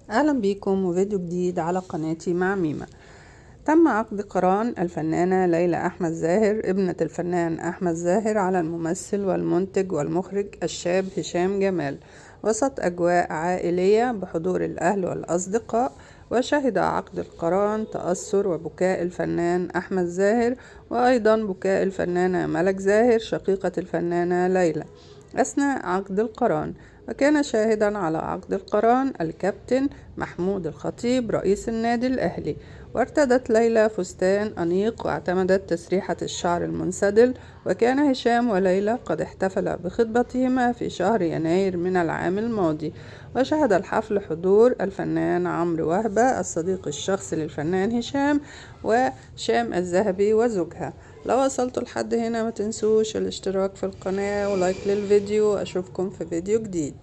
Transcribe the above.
أهلا بيكم وفيديو جديد على قناتي مع ميمة. تم عقد قران الفنانة ليلى أحمد زاهر ابنة الفنان أحمد زاهر على الممثل والمنتج والمخرج الشاب هشام جمال وسط أجواء عائلية بحضور الأهل والأصدقاء. وشهد عقد القران تأثر وبكاء الفنان أحمد زاهر وأيضا بكاء الفنانة ملك زاهر شقيقة الفنانة ليلى أثناء عقد القران. وكان شاهدا على عقد القران الكابتن محمود الخطيب رئيس النادي الأهلي. وارتدت ليلى فستان أنيق واعتمدت تسريحة الشعر المنسدل. وكان هشام وليلى قد احتفلا بخطبتهما في شهر يناير من العام الماضي. وشهد الحفل حضور الفنان عمرو وهبة الصديق الشخصي للفنان هشام وشام الذهبي وزوجها. لو وصلتوا لحد هنا ما تنسوش الاشتراك في القناة ولايك للفيديو. أشوفكم في فيديو جديد.